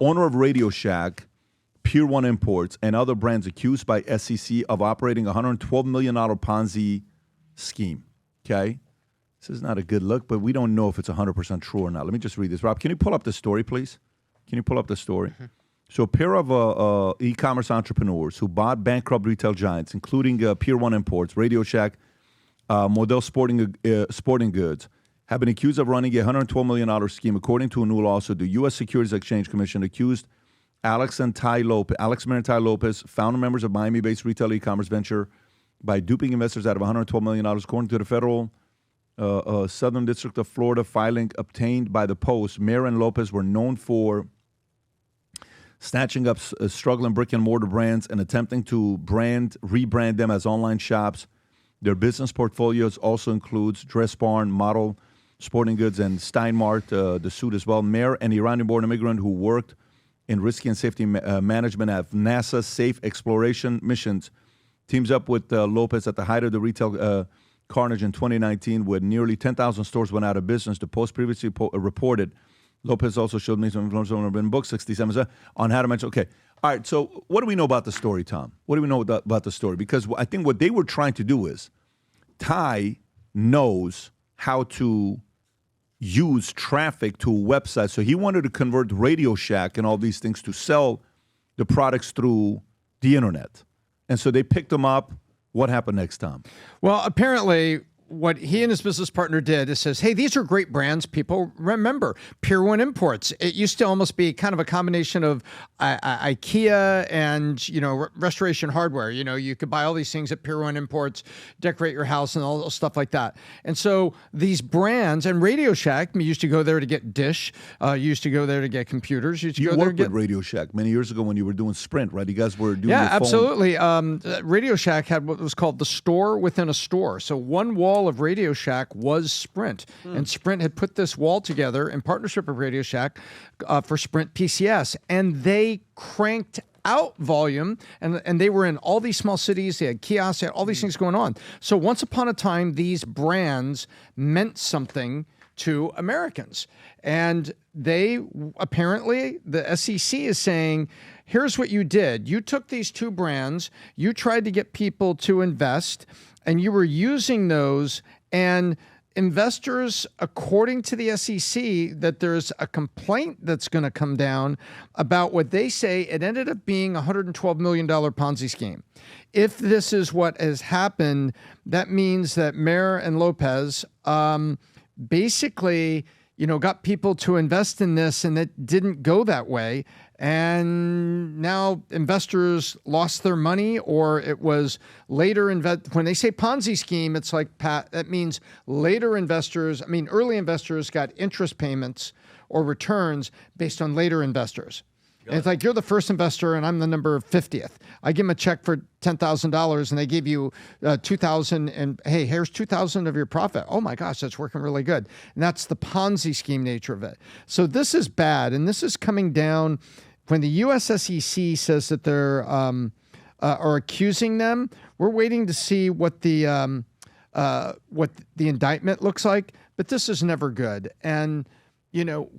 owner of RadioShack, Pier One Imports, and other brands accused by SEC of operating a $112 million Ponzi scheme. Okay? This is not a good look, but we don't know if it's 100% true or not. Let me just read this. Rob, can you pull up the story, please? Can you pull up the story? Mm-hmm. So a pair of e-commerce entrepreneurs who bought bankrupt retail giants, including Pier One Imports, RadioShack, Model Sporting Goods, have been accused of running a $112 million scheme. According to a new lawsuit, the U.S. Securities Exchange Commission accused Alex Mehr and Tai Lopez, founder members of Miami-based retail e-commerce venture, by duping investors out of $112 million, according to the federal Southern District of Florida filing obtained by the Post. Mehr and Lopez were known for snatching up struggling brick-and-mortar brands and attempting to rebrand them as online shops. Their business portfolios also includes Dress Barn, Model Sporting Goods, and Steinmart, the suit as well. Mehr, an Iranian-born immigrant who worked in risky and safety management at NASA Safe Exploration Missions, teams up with Lopez at the height of the retail carnage in 2019, when nearly 10,000 stores went out of business. The Post previously reported Lopez also showed me some influence on a book, 67, on how to mention. Okay. All right. So what do we know about the story, Tom? What do we know about the story? Because I think what they were trying to do is Tai knows how to use traffic to a website. So he wanted to convert RadioShack and all these things to sell the products through the internet. And so they picked them up. What happened next, Tom? Well, apparently what he and his business partner did is says, hey, these are great brands. People remember Pier One Imports. It used to almost be kind of a combination of IKEA and, restoration hardware. You could buy all these things at Pier One Imports, decorate your house and all stuff like that. And so these brands, and RadioShack, you used to go there to get dish, you used to go there to get computers. You worked with RadioShack many years ago when you were doing Sprint, right? You guys were doing your phone. Absolutely. RadioShack had what was called the store within a store. So one wall of RadioShack was Sprint, and Sprint had put this wall together in partnership with RadioShack for Sprint PCS, and they cranked out volume, and they were in all these small cities. They had kiosks, they had all these things going on. So once upon a time, these brands meant something to Americans, and they apparently, the SEC is saying, here's what you did. You took these two brands, you tried to get people to invest, and you were using those, and investors, according to the SEC, that there's a complaint that's going to come down about what they say it ended up being a $112 million Ponzi scheme. If this is what has happened, that means that Mehr and Lopez basically, got people to invest in this, and it didn't go that way. And now investors lost their money, or it was later when they say Ponzi scheme, it's like, that means early investors got interest payments or returns based on later investors. And it's like, you're the first investor and I'm the number 50th. I give them a check for $10,000 and they give you $2,000, and hey, here's $2,000 of your profit. Oh my gosh, that's working really good. And that's the Ponzi scheme nature of it. So this is bad, and this is coming down when the U.S. SEC says that they're are accusing them. We're waiting to see what the indictment looks like, but this is never good. And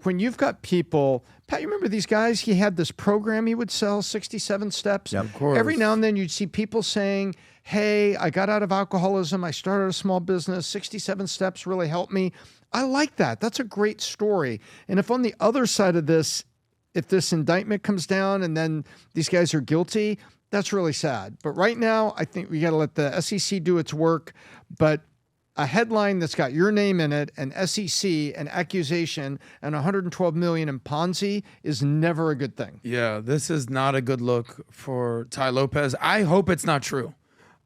when you've got people, Pat, you remember these guys? He had this program he would sell, 67 steps. Yeah, of course. Every now and then you'd see people saying, hey, I got out of alcoholism. I started a small business. 67 steps really helped me. I like that. That's a great story. And if on the other side of this, if this indictment comes down and then these guys are guilty, that's really sad. But right now, I think we got to let the SEC do its work. But a headline that's got your name in it, an SEC, an accusation, and $112 million in Ponzi is never a good thing. Yeah, this is not a good look for Tai Lopez. I hope it's not true.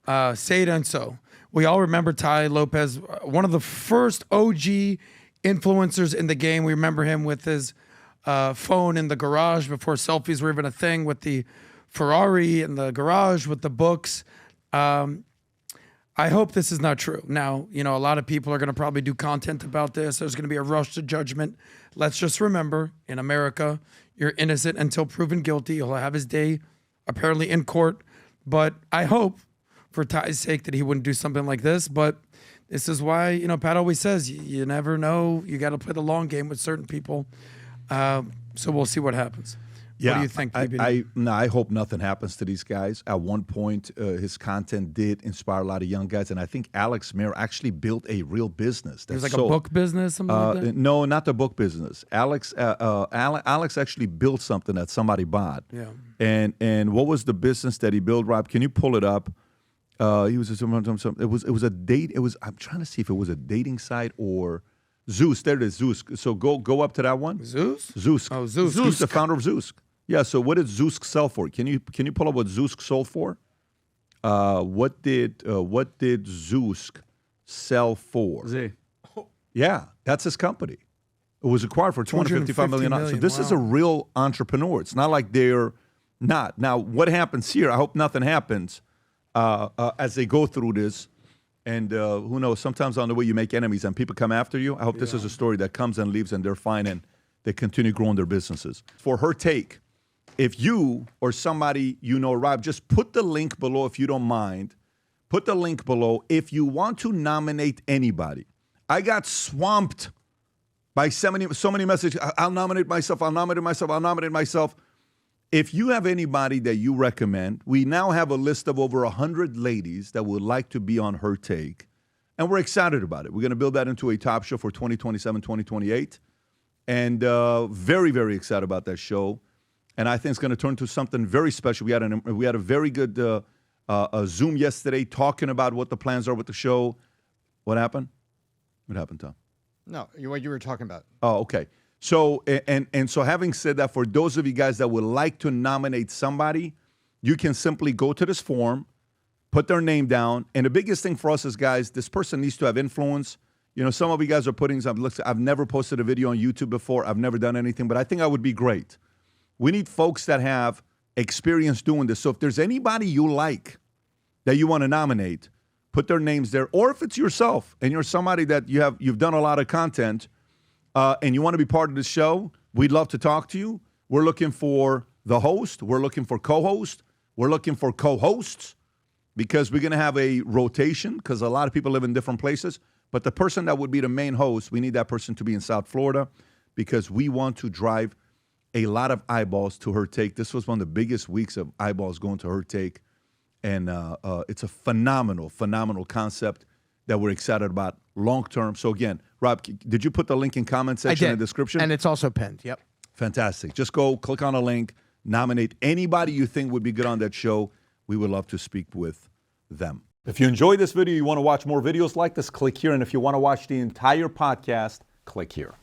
Say it and so. We all remember Tai Lopez, one of the first OG influencers in the game. We remember him with his phone in the garage before selfies were even a thing, with the Ferrari in the garage with the books. I hope this is not true. Now, a lot of people are going to probably do content about this. There's going to be a rush to judgment. Let's just remember, in America, you're innocent until proven guilty. He'll have his day apparently in court. But I hope, for Tai's sake, that he wouldn't do something like this. But this is why, Pat always says, you never know. You got to play the long game with certain people. So we'll see what happens. Yeah, What do you think, PBD? I hope nothing happens to these guys. At one point, his content did inspire a lot of young guys, and I think Alex Mehr actually built a real business. It was like a book business, something like that? No, not the book business. Alex actually built something that somebody bought. Yeah. And what was the business that he built, Rob? Can you pull it up? He was it was a date. It was, I'm trying to see if it was a dating site or Zoosk. There it is, Zoosk. So go up to that one. Zoosk? Zoosk. Oh, Zoosk. He's the founder of Zoosk. Yeah. So what did Zoosk sell for? Can you pull up what Zoosk sold for? What did Zoosk sell for? Z. Yeah, that's his company. It was acquired for $255 million. So this is a real entrepreneur. It's not like they're not. Now, what happens here? I hope nothing happens as they go through this. And who knows? Sometimes on the way you make enemies and people come after you. I hope this is a story that comes and leaves and they're fine and they continue growing their businesses. For her take, if you or somebody you know, Rob, just put the link below if you don't mind. Put the link below if you want to nominate anybody. I got swamped by so many messages. I'll nominate myself. I'll nominate myself. I'll nominate myself. If you have anybody that you recommend, we now have a list of over 100 ladies that would like to be on Her Take, and we're excited about it. We're going to build that into a top show for 2027, 2028, and very, very excited about that show. And I think it's going to turn into something very special. We had a very good Zoom yesterday talking about what the plans are with the show. What happened? What happened, Tom? No, what you were talking about. Oh, okay. So, and so having said that, for those of you guys that would like to nominate somebody, you can simply go to this form, put their name down. And the biggest thing for us is, guys, this person needs to have influence. You know, some of you guys are putting some, look, I've never posted a video on YouTube before. I've never done anything, but I think I would be great. We need folks that have experience doing this. So if there's anybody you like that you want to nominate, put their names there. Or if it's yourself and you're somebody that you've done a lot of content and you want to be part of the show, we'd love to talk to you. We're looking for the host. We're looking for co-host. We're looking for co-hosts because we're going to have a rotation because a lot of people live in different places. But the person that would be the main host, we need that person to be in South Florida because we want to drive a lot of eyeballs to Her Take. This was one of the biggest weeks of eyeballs going to Her Take. And it's a phenomenal concept that we're excited about long term. So again, Rob, did you put the link in comment section in the description? And it's also pinned. Yep. Fantastic. Just go click on a link, nominate anybody you think would be good on that show. We would love to speak with them. If you enjoyed this video, you want to watch more videos like this, click here. And if you want to watch the entire podcast, click here.